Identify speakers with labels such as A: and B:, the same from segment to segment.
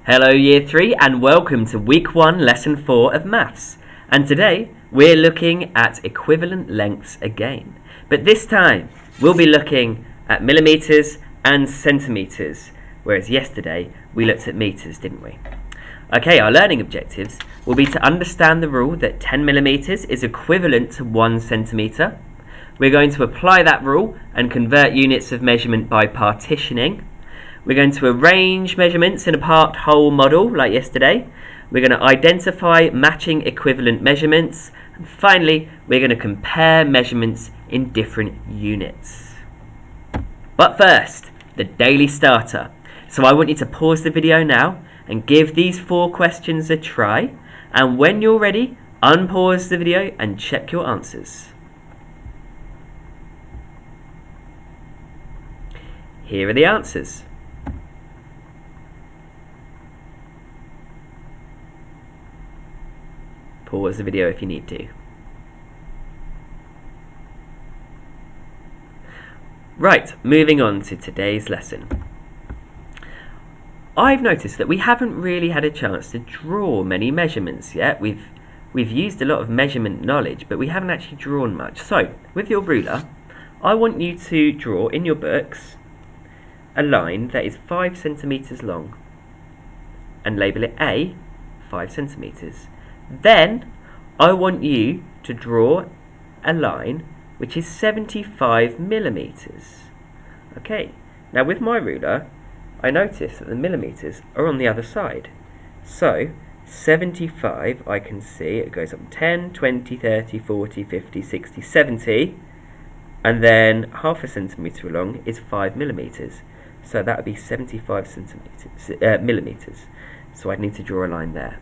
A: Hello Year 3 and welcome to Week 1 Lesson 4 of Maths. And today we're looking at equivalent lengths again. But this time we'll be looking at millimetres and centimetres, whereas yesterday we looked at metres, didn't we? Okay, our learning objectives will be to understand the rule that 10 millimetres is equivalent to 1 centimetre. We're going to apply that rule and convert units of measurement by partitioning. We're going to arrange measurements in a part-whole model like yesterday. We're going to identify matching equivalent measurements. And finally, we're going to compare measurements in different units. But first, the daily starter. So I want you to pause the video now and give these 4 questions a try. And when you're ready, unpause the video and check your answers. Here are the answers. Pause the video if you need to. Right, moving on to today's lesson. I've noticed that we haven't really had a chance to draw many measurements yet. We've used a lot of measurement knowledge, but we haven't actually drawn much. So, with your ruler, I want you to draw in your books a line that is 5 centimetres long and label it A, 5 centimetres. Then I want you to draw a line which is 75 millimetres. Okay, now with my ruler I notice that the millimetres are on the other side. So 75, I can see it goes up 10, 20, 30, 40, 50, 60, 70, and then half a centimetre along is 5 millimetres. So that would be 75 millimetres. So I'd need to draw a line there.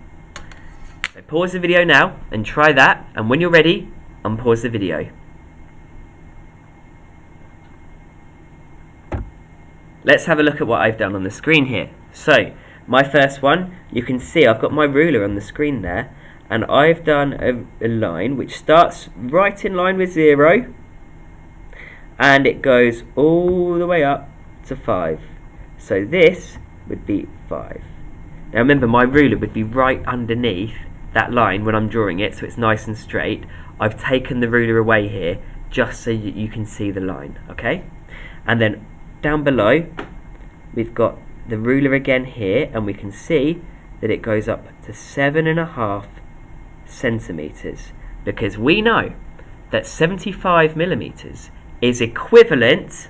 A: So pause the video now and try that, and when you're ready, unpause the video. Let's have a look at what I've done on the screen here. So, my first one, you can see I've got my ruler on the screen there, and I've done a line which starts right in line with 0, and it goes all the way up to 5. So this would be 5. Now remember, my ruler would be right underneath that line when I'm drawing it, so it's nice and straight. I've taken the ruler away here just so you can see the line, okay? And then down below we've got the ruler again here, and we can see that it goes up to 7.5 centimetres, because we know that 75 millimetres is equivalent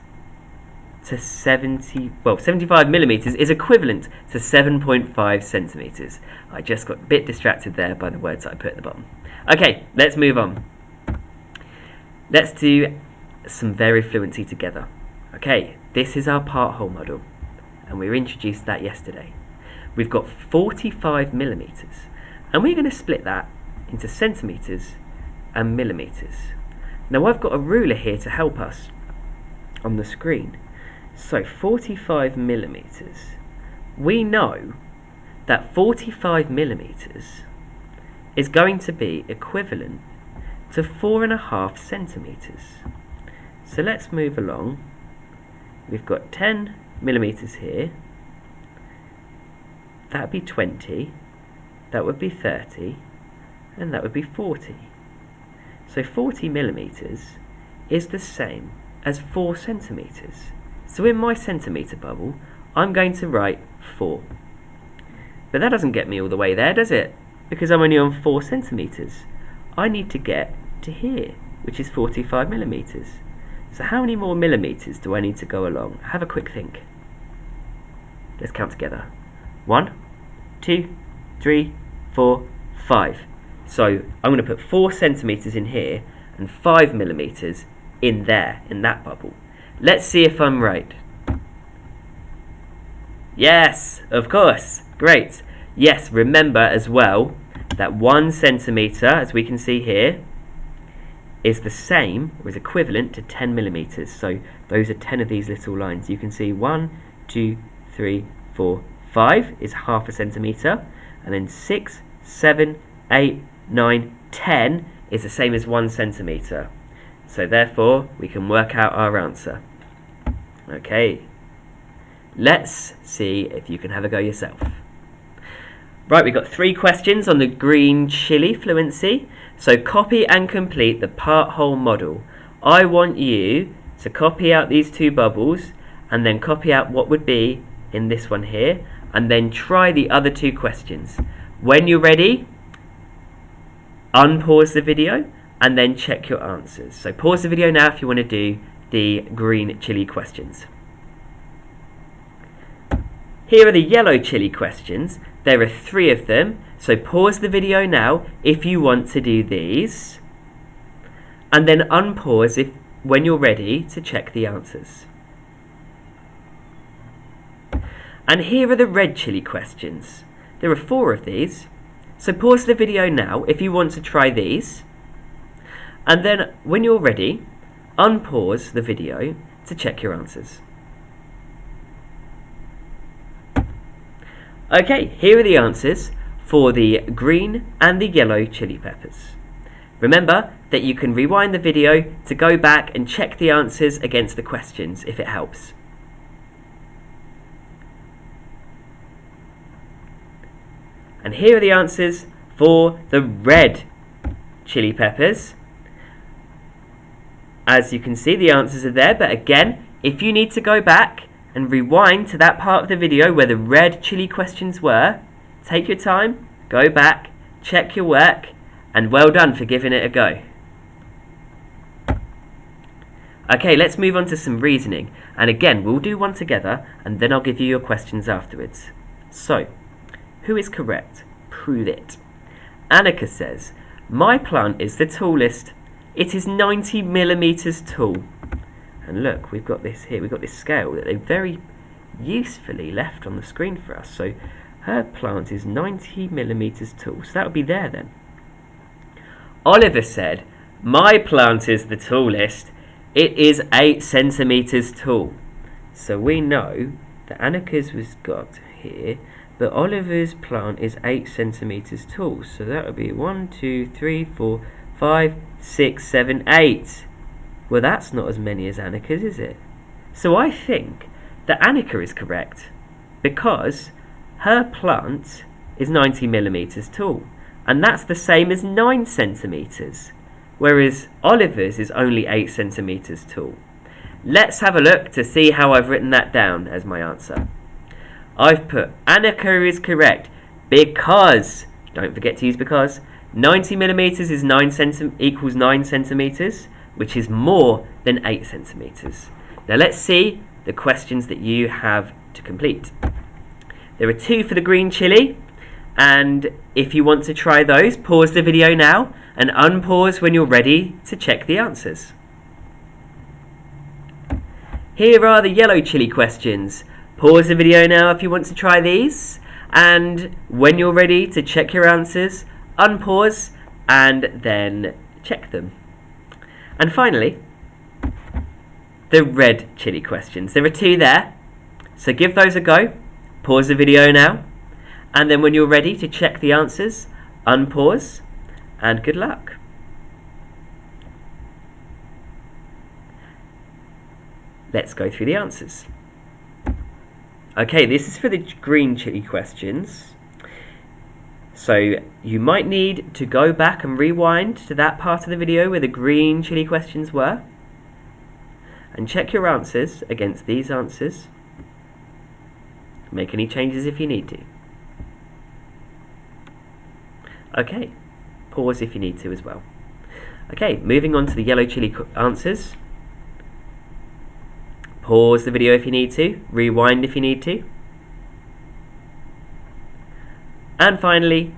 A: to 75 millimetres is equivalent to 7.5 centimetres. I just got a bit distracted there by the words that I put at the bottom. Okay, let's move on. Let's do some very fluency together. Okay, this is our part-whole model, and we were introduced to that yesterday. We've got 45 millimetres, and we're going to split that into centimetres and millimetres. Now I've got a ruler here to help us on the screen. So 45 millimetres. We know that 45 millimetres is going to be equivalent to 4.5 centimetres. So let's move along. We've got 10 millimetres here. That would be 20. That would be 30. And that would be 40. So 40 millimetres is the same as 4 centimetres. So in my centimetre bubble, I'm going to write 4. But that doesn't get me all the way there, does it? Because I'm only on 4 centimetres. I need to get to here, which is 45 millimetres. So how many more millimetres do I need to go along? Have a quick think. Let's count together. 1, 2, 3, 4, 5. So I'm going to put 4 centimetres in here and 5 millimetres in there, in that bubble. Let's see if I'm right. Yes, of course. Great. Yes, remember as well that 1 centimetre, as we can see here, is the same, or is equivalent to 10 millimetres. So those are 10 of these little lines. You can see 1, 2, 3, 4, 5 is half a centimetre, and then 6, 7, 8, 9, 10 is the same as 1 centimetre. So therefore, we can work out our answer. Okay, let's see if you can have a go yourself. Right, we've got 3 questions on the green chili fluency. So copy and complete the part-whole model. I want you to copy out these 2 bubbles and then copy out what would be in this one here, and then try the other 2 questions. When you're ready, unpause the video and then check your answers. So pause the video now if you want to do the green chili questions. Here are the yellow chili questions. There are 3 of them. So pause the video now if you want to do these, and then unpause when you're ready to check the answers. And here are the red chili questions. There are 4 of these. So pause the video now if you want to try these, and then when you're ready, unpause the video to check your answers. Okay, here are the answers for the green and the yellow chili peppers. Remember that you can rewind the video to go back and check the answers against the questions if it helps. And here are the answers for the red chili peppers. As you can see, the answers are there, but again, if you need to go back and rewind to that part of the video where the red chili questions were, take your time, go back, check your work, and well done for giving it a go. Okay, let's move on to some reasoning, and again, we'll do one together, and then I'll give you your questions afterwards. So, who is correct? Prove it. Annika says, my plant is the tallest. It is 90 millimeters tall. And look, we've got this here, we've got this scale that they very usefully left on the screen for us. So her plant is 90 millimeters tall, so that would be there then. Oliver said, my plant is the tallest. It is 8 centimeters tall. So we know that Annika's was got here, but Oliver's plant is 8 centimeters tall. So that would be 1, 2, 3, 4, 5, 6, 7, 8. Well, that's not as many as Annika's, is it? So I think that Annika is correct because her plant is 90 millimeters tall, and that's the same as 9 centimeters, whereas Oliver's is only 8 centimeters tall. Let's have a look to see how I've written that down as my answer. I've put Annika is correct because, don't forget to use because, 90 millimeters is equals 9 centimeters, which is more than 8 centimeters. Now let's see the questions that you have to complete. There are 2 for the green chili, and if you want to try those, pause the video now and unpause when you're ready to check the answers. Here are the yellow chili questions. Pause the video now if you want to try these, and when you're ready to check your answers, unpause and then check them. And finally, the red chili questions. There are 2 there, so give those a go. Pause the video now, and then when you're ready to check the answers, unpause, and good luck. Let's go through the answers. Okay, this is for the green chili questions. So you might need to go back and rewind to that part of the video where the green chili questions were and check your answers against these answers. Make any changes if you need to. Okay, pause if you need to as well. Okay, moving on to the yellow chili answers. Pause the video if you need to, rewind if you need to. And finally,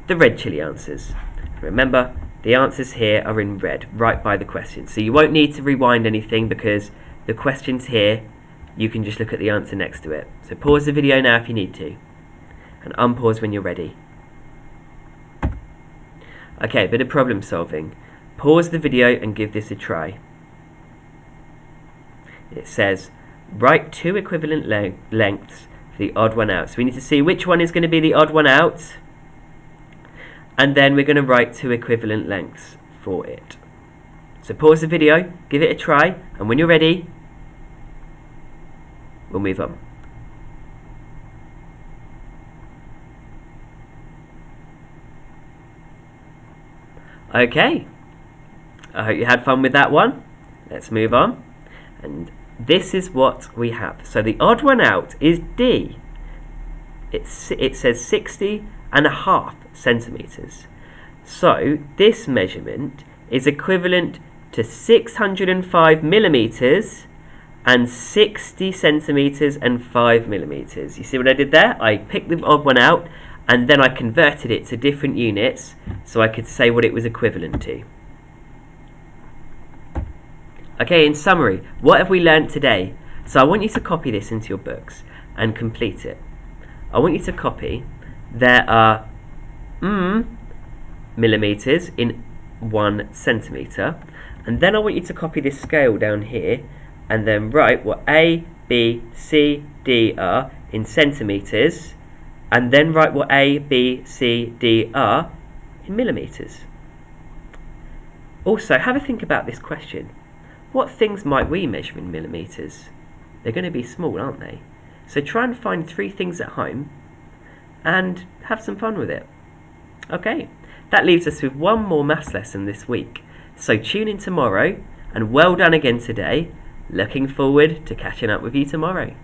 A: the red chili answers. Remember, the answers here are in red, right by the question. So you won't need to rewind anything because the question's here. You can just look at the answer next to it. So pause the video now if you need to, and unpause when you're ready. Okay, a bit of problem solving. Pause the video and give this a try. It says, write 2 equivalent lengths for the odd one out. So we need to see which one is going to be the odd one out, and then we're going to write 2 equivalent lengths for it. So pause the video, give it a try, and when you're ready, we'll move on. Okay, I hope you had fun with that one. Let's move on. And this is what we have. So the odd one out is D. It says 60.5 centimetres. So this measurement is equivalent to 605 millimetres and 60 centimetres and 5 millimetres. You see what I did there? I picked the odd one out and then I converted it to different units so I could say what it was equivalent to. Okay, in summary, what have we learnt today? So I want you to copy this into your books and complete it. I want you to copy, there are millimetres in 1 centimetre, and then I want you to copy this scale down here and then write what A, B, C, D are in centimetres, and then write what A, B, C, D are in millimetres. Also, have a think about this question. What things might we measure in millimetres? They're going to be small, aren't they? So try and find 3 things at home and have some fun with it. Okay, that leaves us with one more maths lesson this week. So tune in tomorrow, and well done again today. Looking forward to catching up with you tomorrow.